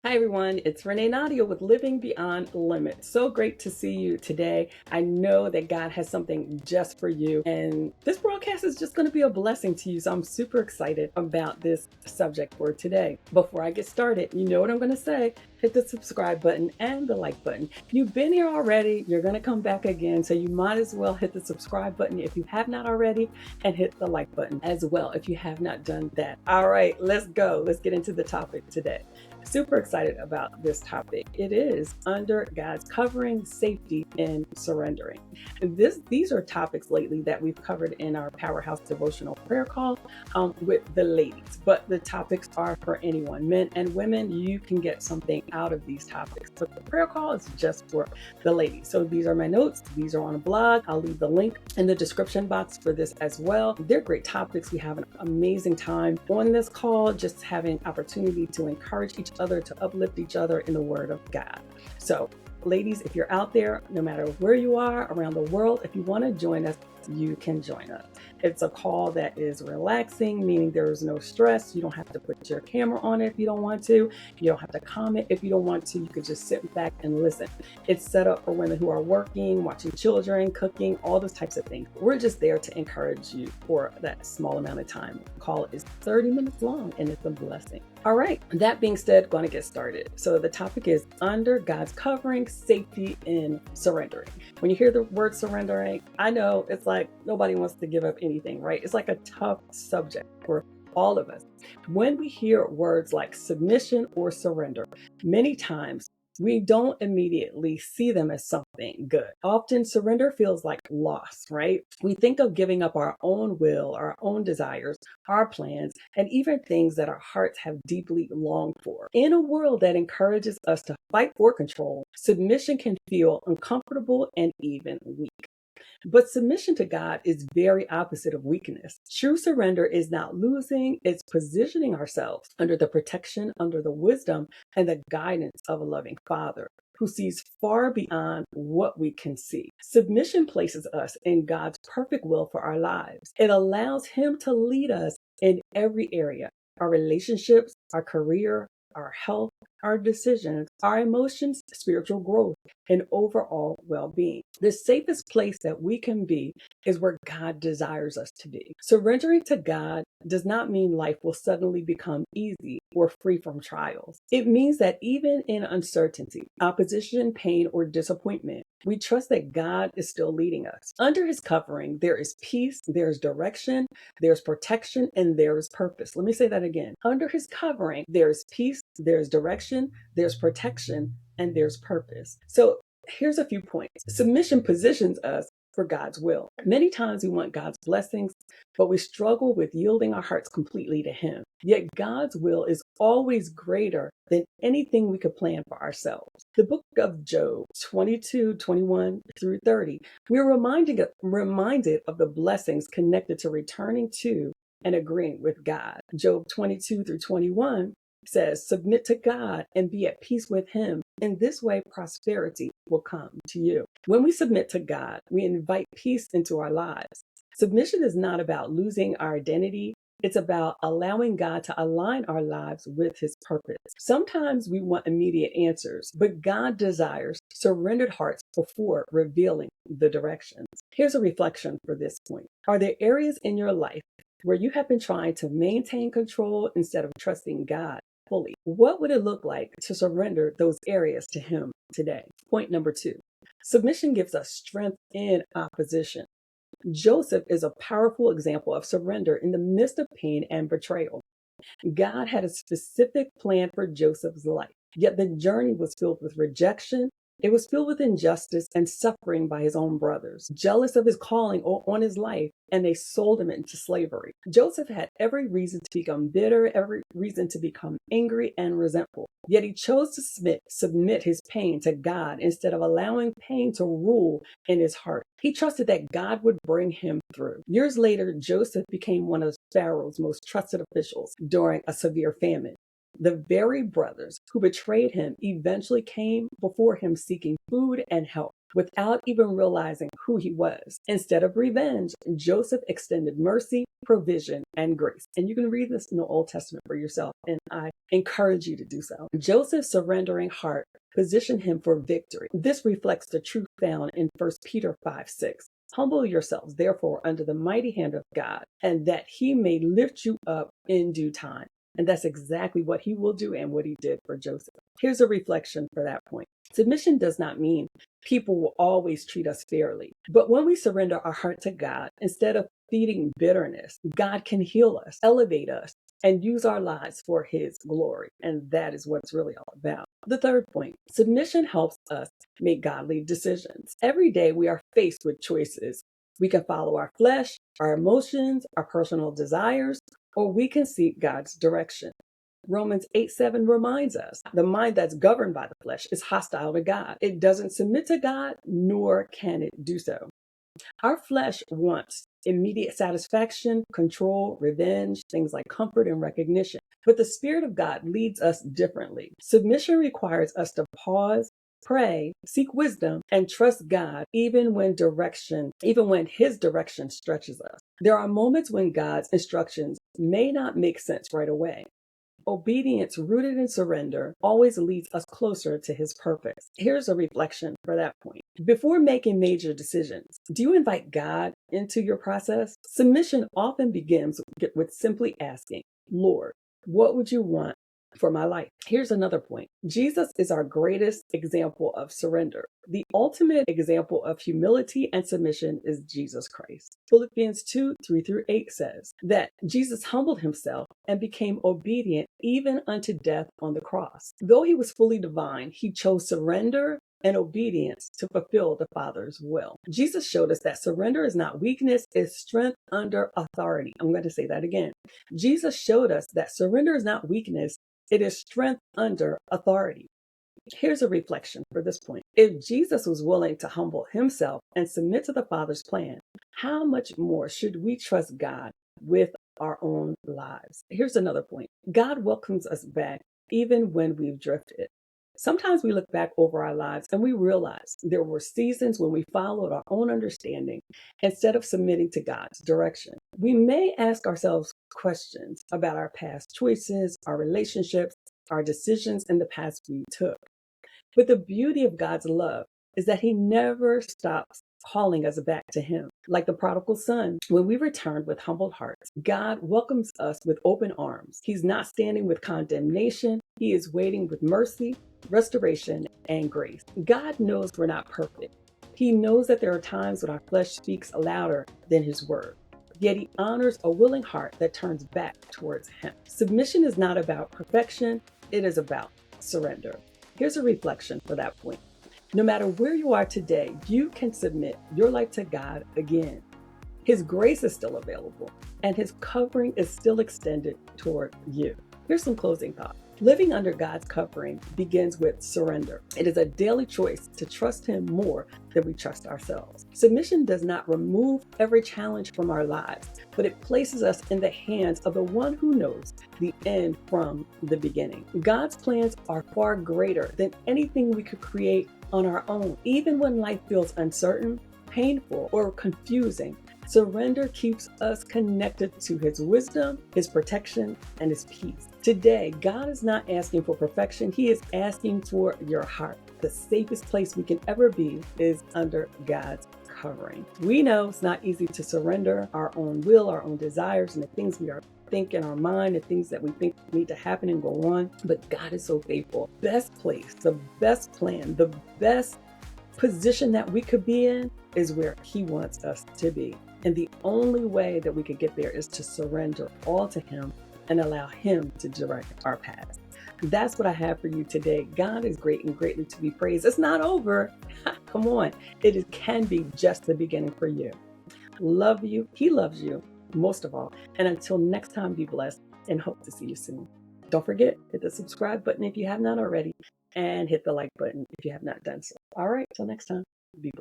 Hi everyone, it's Renee Nadia with Living Beyond Limits. So great to see you today. I know that God has something just for you, and this broadcast is just going to be a blessing to you. So I'm super excited about this subject for today. Before I get started, you know what I'm going to say. Hit the subscribe button and the like button. You've been here already, you're going to come back again, so you might as well hit the subscribe button if you have not already, and hit the like button as well if you have not done that. All right, let's go. Let's get into the topic today. Super excited about this topic. It is under God's covering, safety, and surrendering. These are topics lately that we've covered in our PowerHouse devotional prayer call with the ladies, but the topics are for anyone, men and women. You can get something out of these topics, but the prayer call is just for the ladies. So these are my notes. These are on a blog. I'll leave the link in the description box for this as well. They're great topics. We have an amazing time on this call, just having opportunity to encourage each other, to uplift each other in the Word of God. So, ladies, if you're out there, no matter where you are around the world, if you want to join us, you can join us. It's a call that is relaxing, meaning there is no stress. You don't have to put your camera on if you don't want to. You don't have to comment if you don't want to. You can just sit back and listen. It's set up for women who are working, watching children, cooking, all those types of things. We're just there to encourage you for that small amount of time. The call is 30 minutes long and it's a blessing. All right, that being said, going to get started. So the topic is under God's covering, safety, and surrendering. When you hear the word surrendering, I know it's like nobody wants to give up anything, right? It's like a tough subject for all of us. When we hear words like submission or surrender, many times we don't immediately see them as something good. Often surrender feels like loss, right? We think of giving up our own will, our own desires, our plans, and even things that our hearts have deeply longed for. In a world that encourages us to fight for control, submission can feel uncomfortable and even weak. But submission to God is very opposite of weakness. True surrender is not losing, it's positioning ourselves under the protection, under the wisdom, and the guidance of a loving Father who sees far beyond what we can see. Submission places us in God's perfect will for our lives. It allows Him to lead us in every area: our relationships, our career, our health, our decisions, our emotions, spiritual growth, and overall well being. The safest place that we can be is where God desires us to be. Surrendering to God does not mean life will suddenly become easy or free from trials. It means that even in uncertainty, opposition, pain, or disappointment, we trust that God is still leading us. Under His covering, there is peace, there's direction, there's protection, and there is purpose. Let me say that again. Under His covering, there's peace, there's direction, there's protection, and there's purpose. So here's a few points. Submission positions us for God's will. Many times we want God's blessings, but we struggle with yielding our hearts completely to Him. Yet God's will is always greater than anything we could plan for ourselves. The book of Job 22:21 through 30, we're reminded of the blessings connected to returning to and agreeing with God. Job 22 through 21 says, submit to God and be at peace with Him. In this way, prosperity will come to you. When we submit to God, we invite peace into our lives. Submission is not about losing our identity. It's about allowing God to align our lives with His purpose. Sometimes we want immediate answers, but God desires surrendered hearts before revealing the directions. Here's a reflection for this point. Are there areas in your life where you have been trying to maintain control instead of trusting God fully? What would it look like to surrender those areas to Him today? Point number 2. Submission gives us strength in opposition. Joseph is a powerful example of surrender in the midst of pain and betrayal. God had a specific plan for Joseph's life, yet the journey was filled with rejection. It was filled with injustice and suffering by his own brothers, jealous of his calling on his life, and they sold him into slavery. Joseph had every reason to become bitter, every reason to become angry and resentful. Yet he chose to submit his pain to God instead of allowing pain to rule in his heart. He trusted that God would bring him through. Years later, Joseph became one of Pharaoh's most trusted officials during a severe famine. The very brothers who betrayed him eventually came before him seeking food and help. without even realizing who he was. Instead of revenge, Joseph extended mercy, provision, and grace. And you can read this in the Old Testament for yourself, and I encourage you to do so. Joseph's surrendering heart positioned him for victory. This reflects the truth found in 1 Peter 5:6. Humble yourselves, therefore, under the mighty hand of God, and that he may lift you up in due time. And that's exactly what he will do and what he did for Joseph. Here's a reflection for that point. Submission does not mean people will always treat us fairly. But when we surrender our heart to God, instead of feeding bitterness, God can heal us, elevate us, and use our lives for his glory. And that is what it's really all about. The third point, submission helps us make godly decisions. Every day we are faced with choices. We can follow our flesh, our emotions, our personal desires, or we can seek God's direction. Romans 8:7 reminds us the mind that's governed by the flesh is hostile to God. It doesn't submit to God, nor can it do so. Our flesh wants immediate satisfaction, control, revenge, things like comfort and recognition. But the Spirit of God leads us differently. Submission requires us to pause, pray, seek wisdom, and trust God even when his direction stretches us. There are moments when God's instructions may not make sense right away. Obedience rooted in surrender always leads us closer to his purpose. Here's a reflection for that point. Before making major decisions, do you invite God into your process? Submission often begins with simply asking, Lord, what would you want for my life? Here's another point. Jesus is our greatest example of surrender. The ultimate example of humility and submission is Jesus Christ. Philippians 2:3-8 says that Jesus humbled himself and became obedient even unto death on the cross. Though he was fully divine, he chose surrender and obedience to fulfill the Father's will. Jesus showed us that surrender is not weakness, it's strength under authority. I'm going to say that again. Jesus showed us that surrender is not weakness, it is strength under authority. Here's a reflection for this point. If Jesus was willing to humble himself and submit to the Father's plan, how much more should we trust God with our own lives? Here's another point. God welcomes us back even when we've drifted. Sometimes we look back over our lives and we realize there were seasons when we followed our own understanding instead of submitting to God's direction. We may ask ourselves questions about our past choices, our relationships, our decisions, and the paths we took. But the beauty of God's love is that he never stops calling us back to him. Like the prodigal son, when we return with humbled hearts, God welcomes us with open arms. He's not standing with condemnation. He is waiting with mercy, restoration, and grace. God knows we're not perfect. He knows that there are times when our flesh speaks louder than his word. Yet he honors a willing heart that turns back towards him. Submission is not about perfection. It is about surrender. Here's a reflection for that point. No matter where you are today, you can submit your life to God again. His grace is still available, and his covering is still extended toward you. Here's some closing thoughts. Living under God's covering begins with surrender. It is a daily choice to trust him more than we trust ourselves. Submission does not remove every challenge from our lives, but it places us in the hands of the one who knows the end from the beginning. God's plans are far greater than anything we could create on our own. Even when life feels uncertain, painful, or confusing, surrender keeps us connected to his wisdom, his protection, and his peace. Today, God is not asking for perfection. He is asking for your heart. The safest place we can ever be is under God's covering. We know it's not easy to surrender our own will, our own desires, and the things we are think in our mind, the things that we think need to happen and go on. But God is so faithful. Best place, the best plan, the best position that we could be in is where he wants us to be. And the only way that we could get there is to surrender all to him and allow him to direct our paths. That's what I have for you today. God is great and greatly to be praised. It's not over. Come on. Can be just the beginning for you. Love you. He loves you most of all. And until next time, be blessed and hope to see you soon. Don't forget, hit the subscribe button if you have not already, and hit the like button if you have not done so. All right, till next time, be blessed.